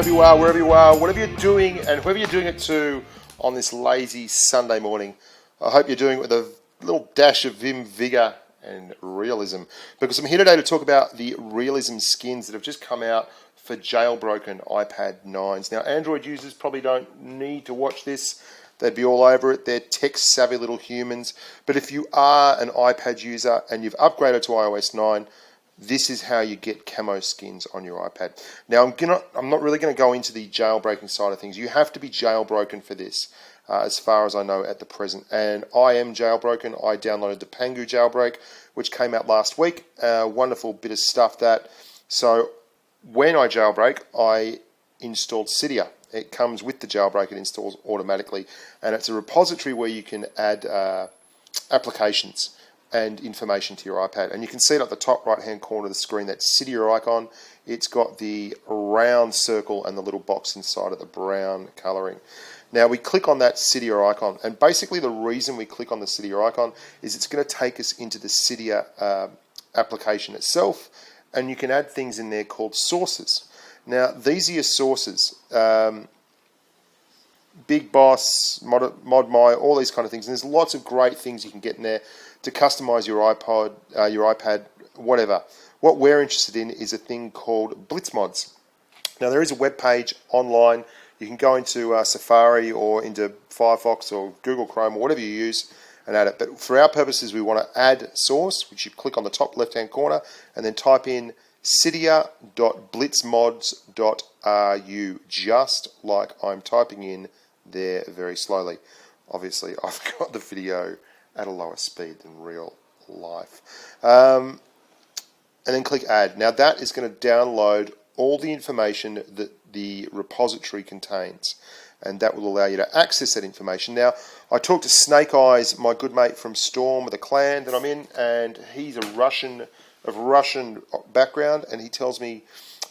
whoever you are, wherever you are, whatever you're doing, and whoever you're doing it to on this lazy Sunday morning. I hope you're doing it with a little dash of vim, vigour, and realism. Because I'm here today to talk about the Realism skins that have just come out for jailbroken iPad 9s. Now, Android users probably don't need to watch this. They'd be all over it. They're tech-savvy little humans. But if you are an iPad user and you've upgraded to iOS 9, this is how you get camo skins on your iPad. Now, I'm not really going to go into the jailbreaking side of things. You have to be jailbroken for this, as far as I know at the present. And I am jailbroken. I downloaded the Pangu jailbreak, which came out last week. Wonderful bit of stuff that. So when I jailbreak, I installed Cydia. It comes with the jailbreak. It installs automatically. And it's a repository where you can add applications and information to your iPad. And you can see it at the top right-hand corner of the screen, that Cydia icon. It's got the round circle and the little box inside of the brown colouring. Now, we click on that Cydia icon, and basically the reason we click on the Cydia icon is it's going to take us into the Cydia application itself, and you can add things in there called sources. Now, these are your sources. Big Boss, ModMy, all these kind of things. And there's lots of great things you can get in there to customize your iPad, whatever. What we're interested in is a thing called Blitz mods. Now, there is a web page online. You can go into Safari or into Firefox or Google Chrome or whatever you use and add it. But for our purposes, we want to add source, which you click on the top left-hand corner, and then type in cydia.blitzmods.ru, just like I'm typing in there very slowly. Obviously, I've got the video at a lower speed than real life. And then click add. Now that is going to download all the information that the repository contains, and that will allow you to access that information. Now, I talked to Snake Eyes, my good mate from Storm, the clan that I'm in, and he's a Russian background, and he tells me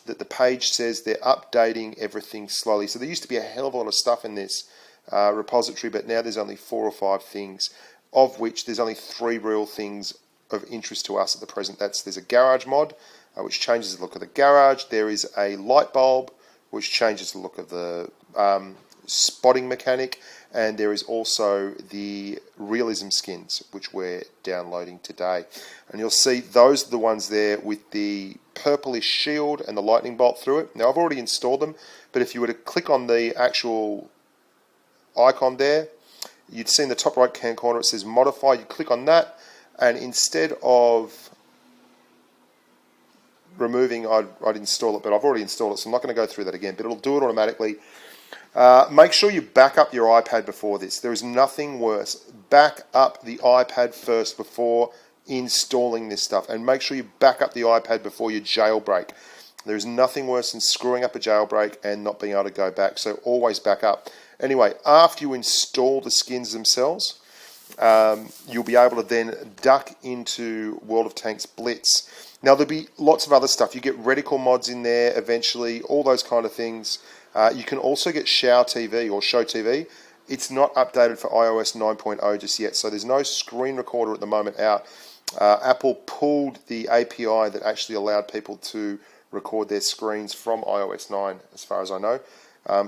that the page says they're updating everything slowly. So there used to be a hell of a lot of stuff in this repository, but now there's only 4 or 5 things, of which there's only 3 real things of interest to us at the present. There's a garage mod, which changes the look of the garage. There is a light bulb, which changes the look of the spotting mechanic, and there is also the Realism skins, which we're downloading today. And you'll see those are the ones there with the purplish shield and the lightning bolt through it. Now, I've already installed them, but if you were to click on the actual icon there, you'd see in the top right hand corner it says modify. You click on that, and instead of removing, I'd install it, but I've already installed it, so I'm not going to go through that again, but it'll do it automatically. Make sure you back up your iPad before this. There is nothing worse. Back up the iPad first before installing this stuff, and make sure you back up the iPad before you jailbreak. There is nothing worse than screwing up a jailbreak and not being able to go back, so always back up. Anyway, after you install the skins themselves, you'll be able to then duck into World of Tanks Blitz. Now, there'll be lots of other stuff. You get reticle mods in there eventually, all those kind of things. You can also get Show TV. It's not updated for iOS 9.0 just yet, so there's no screen recorder at the moment out. Apple pulled the API that actually allowed people to record their screens from iOS 9, as far as I know.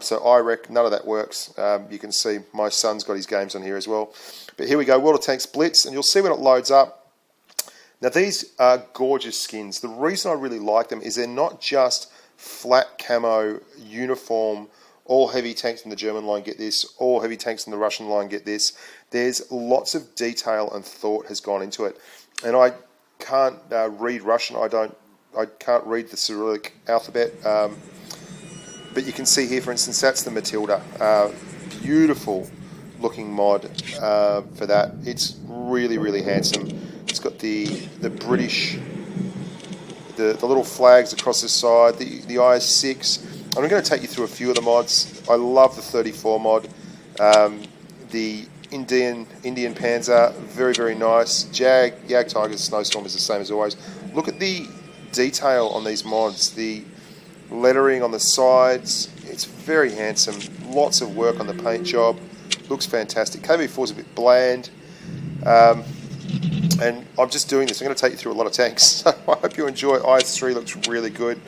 So I reckon none of that works. You can see my son's got his games on here as well. But here we go, World of Tanks Blitz, and you'll see when it loads up. Now, these are gorgeous skins. The reason I really like them is they're not just flat camo, uniform, all heavy tanks in the German line get this, all heavy tanks in the Russian line get this. There's lots of detail and thought has gone into it. And I can't read Russian. I can't read the Cyrillic alphabet. But you can see here, for instance, that's the Matilda. Beautiful looking mod for that. It's really, really handsome. It's got the British, the little flags across the side, the IS-6. I'm going to take you through a few of the mods. I love the 34 mod. The Indian Panzer, very, very nice. Jag Tiger's Snowstorm is the same as always. Look at the detail on these mods. The lettering on the sides, it's very handsome. Lots of work on the paint job. Looks fantastic. KV4 is a bit bland. And I'm just doing this. I'm going to take you through a lot of tanks. So I hope you enjoy. IS-3 looks really good.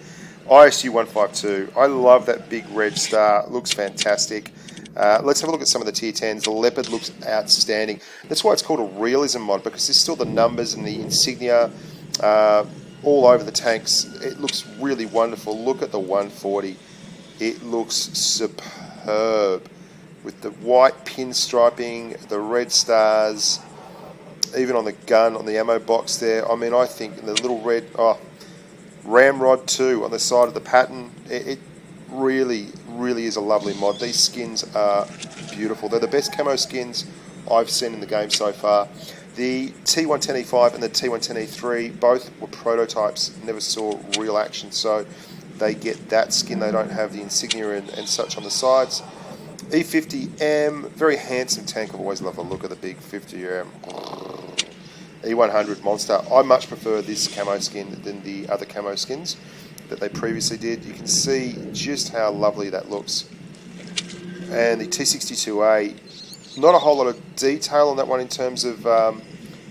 ISU 152. I love that big red star. Looks fantastic. Let's have a look at some of the tier 10s. The leopard looks outstanding. That's why it's called a realism mod, because there's still the numbers and the insignia all over the tanks. It looks really wonderful. Look at the 140. It looks superb with the white pinstriping, the red stars, even on the gun, on the ammo box there. I mean, I think the little red ramrod too on the side of the pattern. It really is a lovely mod. These skins are beautiful. They're the best camo skins I've seen in the game so far. The T110E5 and the T110E3 both were prototypes, never saw real action, so they get that skin. They don't have the insignia and such on the sides. E50M, very handsome tank. I've always loved the look of the big 50M. E100 monster. I much prefer this camo skin than the other camo skins that they previously did. You can see just how lovely that looks. And the T62A, not a whole lot of detail on that one in terms of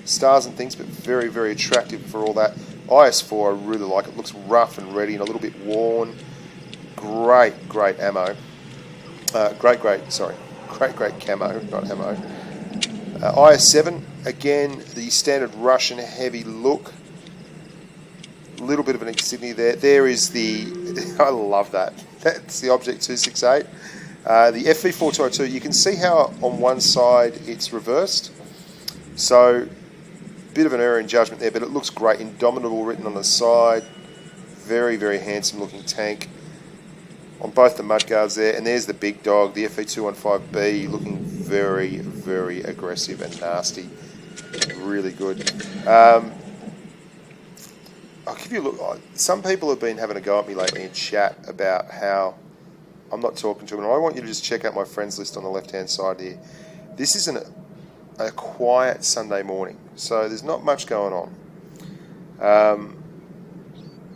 stars and things, but very attractive for all that. IS4, I really like it. Looks rough and ready and a little bit worn. Great ammo. Great camo, not ammo. IS7, again, the standard Russian heavy look. Little bit of an insignia there. There is the, I love that. That's the Object 268. The FV4202, you can see how on one side it's reversed. So, bit of an error in judgment there, but it looks great. Indomitable written on the side. Very handsome looking tank. On both the mudguards there, and there's the big dog, the FE215B, looking very aggressive and nasty. Really good. I'll give you a look. Some people have been having a go at me lately in chat about how I'm not talking to them, and I want you to just check out my friends list on the left-hand side here. This is a quiet Sunday morning, so there's not much going on.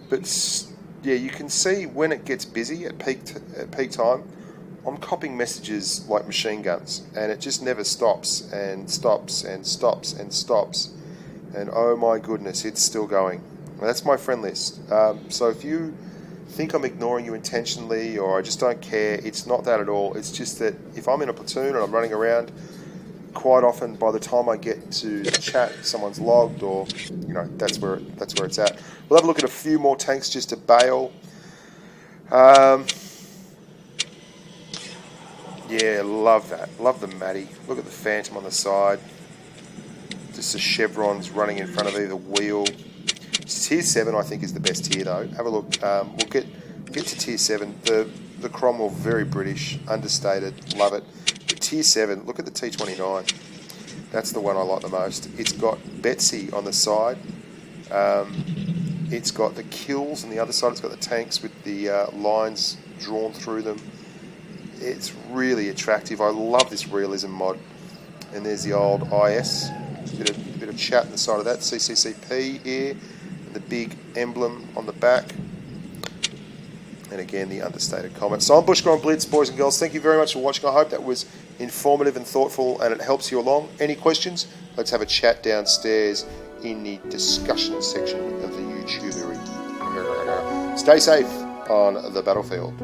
But yeah, you can see when it gets busy at peak time, I'm copying messages like machine guns, and it just never stops and stops and stops and stops. And oh my goodness, it's still going. Well, that's my friend list. So if you think I'm ignoring you intentionally or I just don't care, it's not that at all. It's just that if I'm in a platoon and I'm running around, quite often by the time I get to chat, someone's logged, or that's where it's at. We'll have a look at a few more tanks just to bail. Yeah, love that. Love the Matty. Look at the Phantom on the side. Just the chevrons running in front of either wheel. Tier 7 I think is the best tier though. Have a look. We'll get to Tier 7. The Cromwell, very British, understated, love it. But Tier 7, look at the T29. That's the one I like the most. It's got Betsy on the side. It's got the kills on the other side. It's got the tanks with the lines drawn through them. It's really attractive. I love this realism mod. And there's the old IS. Bit of chat on the side of that. CCCP here. And the big emblem on the back. And again, the understated comment. So I'm Bushka on Blitz, boys and girls. Thank you very much for watching. I hope that was informative and thoughtful and it helps you along. Any questions? Let's have a chat downstairs in the discussion section of the YouTubery. Stay safe on the battlefield.